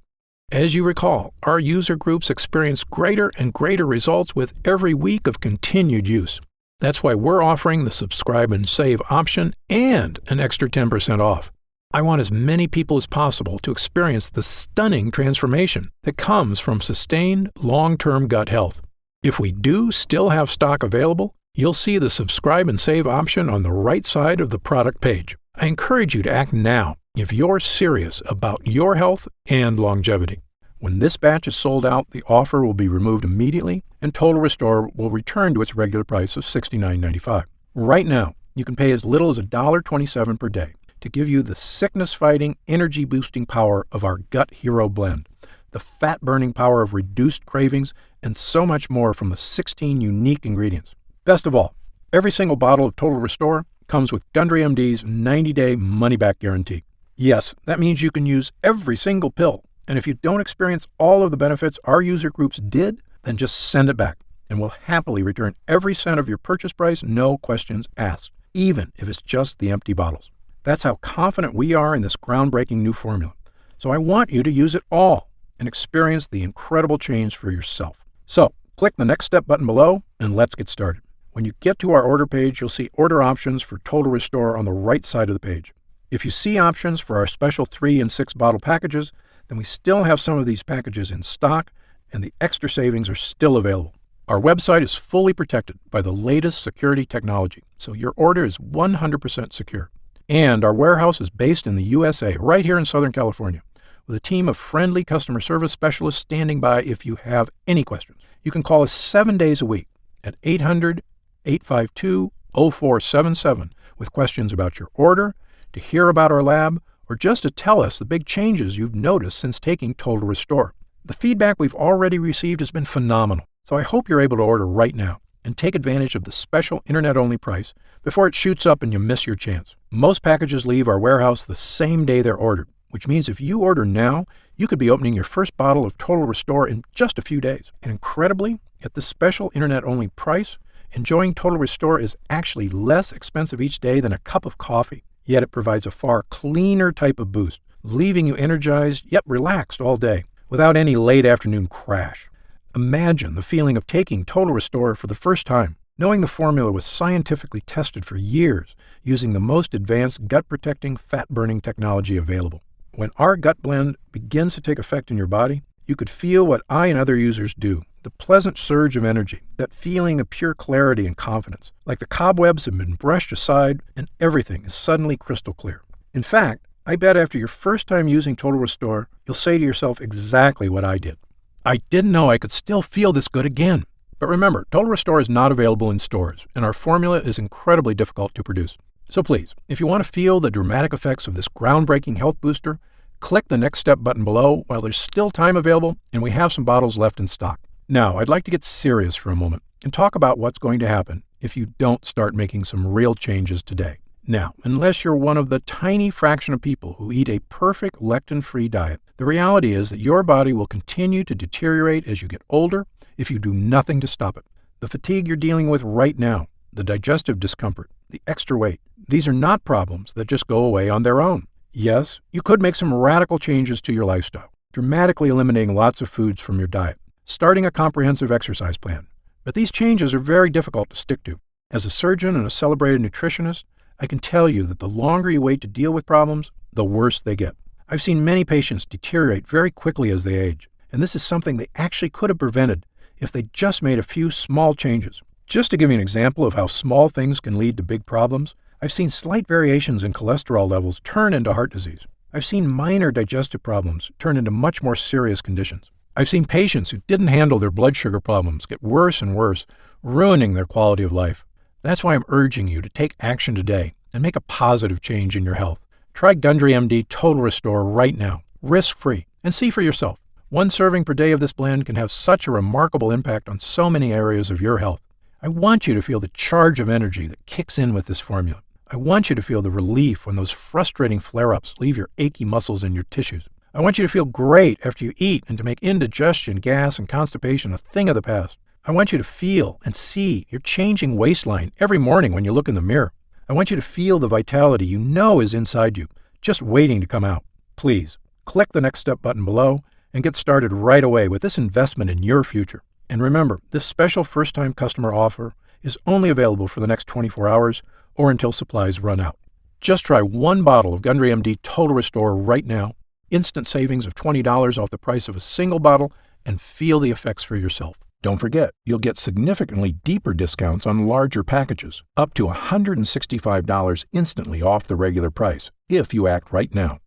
As you recall, our user groups experience greater and greater results with every week of continued use. That's why we're offering the Subscribe and Save option and an extra 10% off. I want as many people as possible to experience the stunning transformation that comes from sustained, long-term gut health. If we do still have stock available, you'll see the Subscribe and Save option on the right side of the product page. I encourage you to act now if you're serious about your health and longevity. When this batch is sold out, the offer will be removed immediately, and Total Restore will return to its regular price of $69.95. Right now, you can pay as little as $1.27 per day to give you the sickness-fighting, energy-boosting power of our Gut Hero blend, the fat-burning power of reduced cravings, and so much more from the 16 unique ingredients. Best of all, every single bottle of Total Restore comes with Gundry MD's 90-day money-back guarantee. Yes, that means you can use every single pill, and if you don't experience all of the benefits our user groups did, then just send it back, and we'll happily return every cent of your purchase price, no questions asked, even if it's just the empty bottles. That's how confident we are in this groundbreaking new formula. So I want you to use it all and experience the incredible change for yourself. So, click the Next Step button below and let's get started. When you get to our order page, you'll see order options for Total Restore on the right side of the page. If you see options for our special 3 and 6 bottle packages, then we still have some of these packages in stock and the extra savings are still available. Our website is fully protected by the latest security technology, so your order is 100% secure. And our warehouse is based in the USA, right here in Southern California, with a team of friendly customer service specialists standing by if you have any questions. You can call us 7 days a week at 800-852-0477 with questions about your order, to hear about our lab, or just to tell us the big changes you've noticed since taking Total Restore. The feedback we've already received has been phenomenal, so I hope you're able to order right now and take advantage of the special internet-only price before it shoots up and you miss your chance. Most packages leave our warehouse the same day they're ordered, which means if you order now, you could be opening your first bottle of Total Restore in just a few days. And incredibly, at this special internet-only price, enjoying Total Restore is actually less expensive each day than a cup of coffee. Yet it provides a far cleaner type of boost, leaving you energized yet relaxed all day, without any late afternoon crash. Imagine the feeling of taking Total Restore for the first time, knowing the formula was scientifically tested for years using the most advanced gut-protecting, fat-burning technology available. When our gut blend begins to take effect in your body, you could feel what I and other users do, the pleasant surge of energy, that feeling of pure clarity and confidence, like the cobwebs have been brushed aside and everything is suddenly crystal clear. In fact, I bet after your first time using Total Restore, you'll say to yourself exactly what I did. I didn't know I could still feel this good again. But remember, Total Restore is not available in stores, and our formula is incredibly difficult to produce. So please, if you want to feel the dramatic effects of this groundbreaking health booster, click the Next Step button below while there's still time available and we have some bottles left in stock. Now, I'd like to get serious for a moment and talk about what's going to happen if you don't start making some real changes today. Now, unless you're one of the tiny fraction of people who eat a perfect lectin-free diet, the reality is that your body will continue to deteriorate as you get older if you do nothing to stop it. The fatigue you're dealing with right now, the digestive discomfort, the extra weight, these are not problems that just go away on their own. Yes, you could make some radical changes to your lifestyle, dramatically eliminating lots of foods from your diet, starting a comprehensive exercise plan. But these changes are very difficult to stick to. As a surgeon and a celebrated nutritionist, I can tell you that the longer you wait to deal with problems, the worse they get. I've seen many patients deteriorate very quickly as they age, and this is something they actually could have prevented if they just made a few small changes. Just to give you an example of how small things can lead to big problems, I've seen slight variations in cholesterol levels turn into heart disease. I've seen minor digestive problems turn into much more serious conditions. I've seen patients who didn't handle their blood sugar problems get worse and worse, ruining their quality of life. That's why I'm urging you to take action today and make a positive change in your health. Try Gundry MD Total Restore right now, risk-free, and see for yourself. One serving per day of this blend can have such a remarkable impact on so many areas of your health. I want you to feel the charge of energy that kicks in with this formula. I want you to feel the relief when those frustrating flare-ups leave your achy muscles and your tissues. I want you to feel great after you eat and to make indigestion, gas, and constipation a thing of the past. I want you to feel and see your changing waistline every morning when you look in the mirror. I want you to feel the vitality you know is inside you, just waiting to come out. Please, click the Next Step button below and get started right away with this investment in your future. And remember, this special first-time customer offer is only available for the next 24 hours or until supplies run out. Just try one bottle of Gundry MD Total Restore right now, instant savings of $20 off the price of a single bottle, and feel the effects for yourself. Don't forget, you'll get significantly deeper discounts on larger packages, up to $165 instantly off the regular price, if you act right now.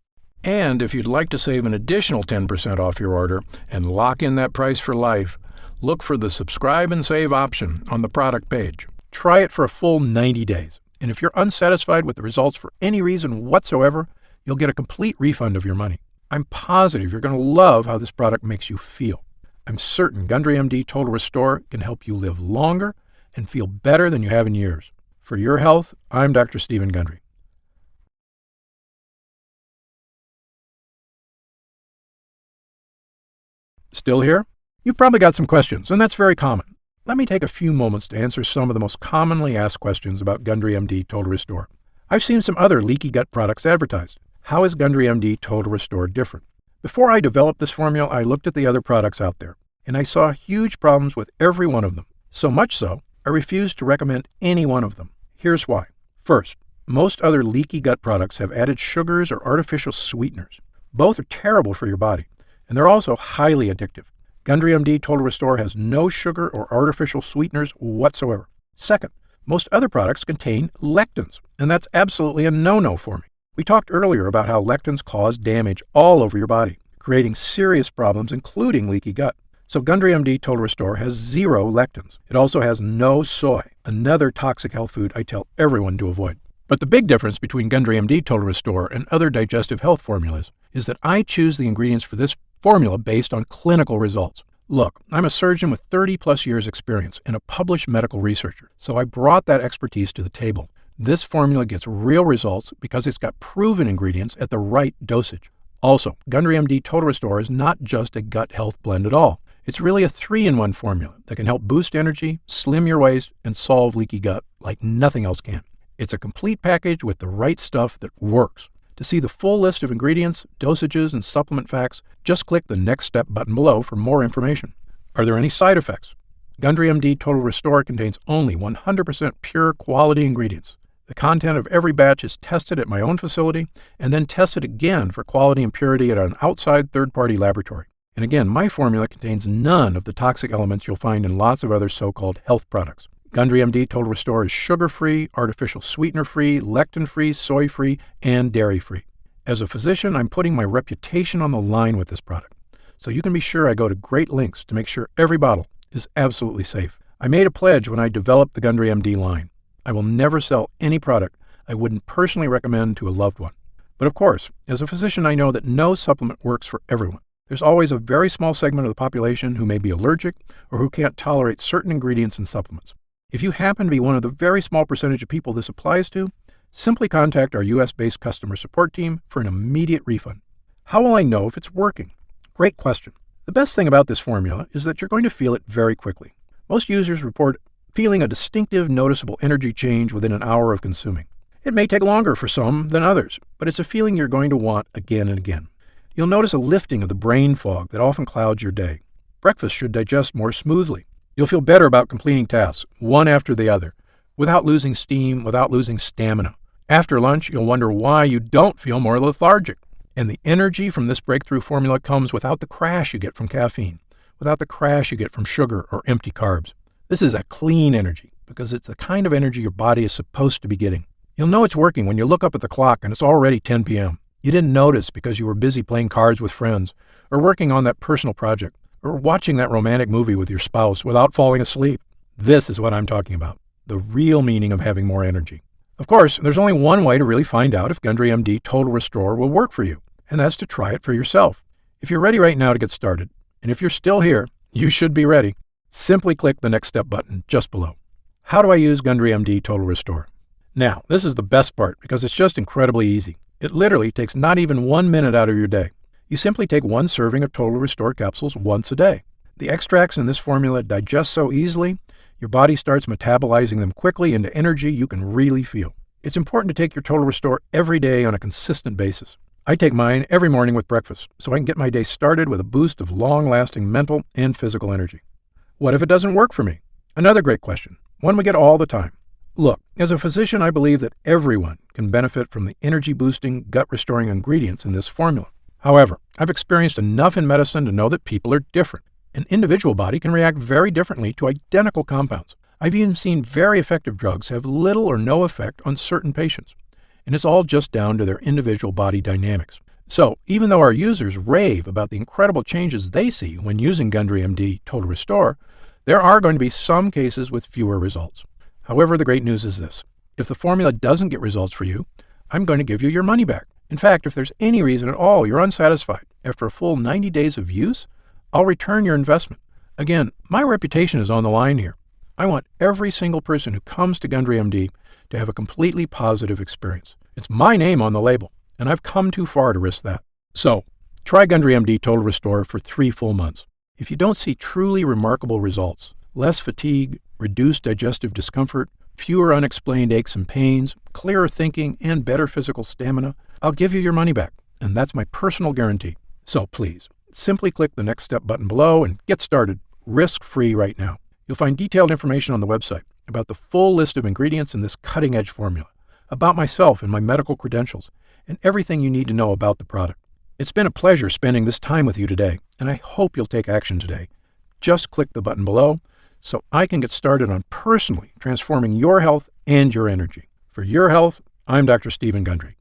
And if you'd like to save an additional 10% off your order and lock in that price for life, look for the Subscribe and Save option on the product page. Try it for a full 90 days. And if you're unsatisfied with the results for any reason whatsoever, you'll get a complete refund of your money. I'm positive you're going to love how this product makes you feel. I'm certain Gundry MD Total Restore can help you live longer and feel better than you have in years. For your health, I'm Dr. Stephen Gundry. Still here? You've probably got some questions, and that's very common. Let me take a few moments to answer some of the most commonly asked questions about Gundry MD Total Restore. I've seen some other leaky gut products advertised. How is Gundry MD Total Restore different? Before I developed this formula, I looked at the other products out there, and I saw huge problems with every one of them. So much so, I refused to recommend any one of them. Here's why. First, most other leaky gut products have added sugars or artificial sweeteners. Both are terrible for your body, and they're also highly addictive. Gundry MD Total Restore has no sugar or artificial sweeteners whatsoever. Second, most other products contain lectins, and that's absolutely a no-no for me. We talked earlier about how lectins cause damage all over your body, creating serious problems, including leaky gut. So Gundry MD Total Restore has 0 lectins. It also has no soy, another toxic health food I tell everyone to avoid. But the big difference between Gundry MD Total Restore and other digestive health formulas is that I choose the ingredients for this formula based on clinical results. Look, I'm a surgeon with 30-plus years experience and a published medical researcher, so I brought that expertise to the table. This formula gets real results because it's got proven ingredients at the right dosage. Also, Gundry MD Total Restore is not just a gut health blend at all. It's really a 3-in-1 formula that can help boost energy, slim your waist, and solve leaky gut like nothing else can. It's a complete package with the right stuff that works. To see the full list of ingredients, dosages, and supplement facts, just click the Next Step button below for more information. Are there any side effects? Gundry MD Total Restore contains only 100% pure quality ingredients. The content of every batch is tested at my own facility and then tested again for quality and purity at an outside third-party laboratory. And again, my formula contains none of the toxic elements you'll find in lots of other so-called health products. Gundry MD Total Restore is sugar-free, artificial sweetener-free, lectin-free, soy-free, and dairy-free. As a physician, I'm putting my reputation on the line with this product, so you can be sure I go to great lengths to make sure every bottle is absolutely safe. I made a pledge when I developed the Gundry MD line. I will never sell any product I wouldn't personally recommend to a loved one. But of course, as a physician, I know that no supplement works for everyone. There's always a very small segment of the population who may be allergic or who can't tolerate certain ingredients in supplements. If you happen to be one of the very small percentage of people this applies to, simply contact our US-based customer support team for an immediate refund. How will I know if it's working? Great question. The best thing about this formula is that you're going to feel it very quickly. Most users report feeling a distinctive, noticeable energy change within an hour of consuming. It may take longer for some than others, but it's a feeling you're going to want again and again. You'll notice a lifting of the brain fog that often clouds your day. Breakfast should digest more smoothly. You'll feel better about completing tasks, one after the other, without losing steam, without losing stamina. After lunch, you'll wonder why you don't feel more lethargic. And the energy from this breakthrough formula comes without the crash you get from caffeine, without the crash you get from sugar or empty carbs. This is a clean energy because it's the kind of energy your body is supposed to be getting. You'll know it's working when you look up at the clock and it's already 10 p.m. You didn't notice because you were busy playing cards with friends, or working on that personal project, or watching that romantic movie with your spouse without falling asleep. This is what I'm talking about, the real meaning of having more energy. Of course, there's only one way to really find out if Gundry MD Total Restore will work for you, and that's to try it for yourself. If you're ready right now to get started, and if you're still here, you should be ready. Simply click the Next Step button just below. How do I use Gundry MD Total Restore? Now, this is the best part because it's just incredibly easy. It literally takes not even 1 minute out of your day. You simply take 1 serving of Total Restore capsules once a day. The extracts in this formula digest so easily, your body starts metabolizing them quickly into energy you can really feel. It's important to take your Total Restore every day on a consistent basis. I take mine every morning with breakfast so I can get my day started with a boost of long-lasting mental and physical energy. What if it doesn't work for me? Another great question, one we get all the time. Look, as a physician, I believe that everyone can benefit from the energy-boosting, gut-restoring ingredients in this formula. However, I've experienced enough in medicine to know that people are different. An individual body can react very differently to identical compounds. I've even seen very effective drugs have little or no effect on certain patients. And it's all just down to their individual body dynamics. So, even though our users rave about the incredible changes they see when using Gundry MD Total Restore, there are going to be some cases with fewer results. However, the great news is this. If the formula doesn't get results for you, I'm going to give you your money back. In fact, if there's any reason at all you're unsatisfied after a full 90 days of use, I'll return your investment. Again, my reputation is on the line here. I want every single person who comes to Gundry MD to have a completely positive experience. It's my name on the label, and I've come too far to risk that. So, try Gundry MD Total Restore for 3 full months. If you don't see truly remarkable results, less fatigue, reduced digestive discomfort, fewer unexplained aches and pains, clearer thinking, and better physical stamina, I'll give you your money back, and that's my personal guarantee. So please, simply click the Next Step button below and get started, risk-free right now. You'll find detailed information on the website about the full list of ingredients in this cutting-edge formula, about myself and my medical credentials, and everything you need to know about the product. It's been a pleasure spending this time with you today, and I hope you'll take action today. Just click the button below so I can get started on personally transforming your health and your energy. For your health, I'm Dr. Stephen Gundry.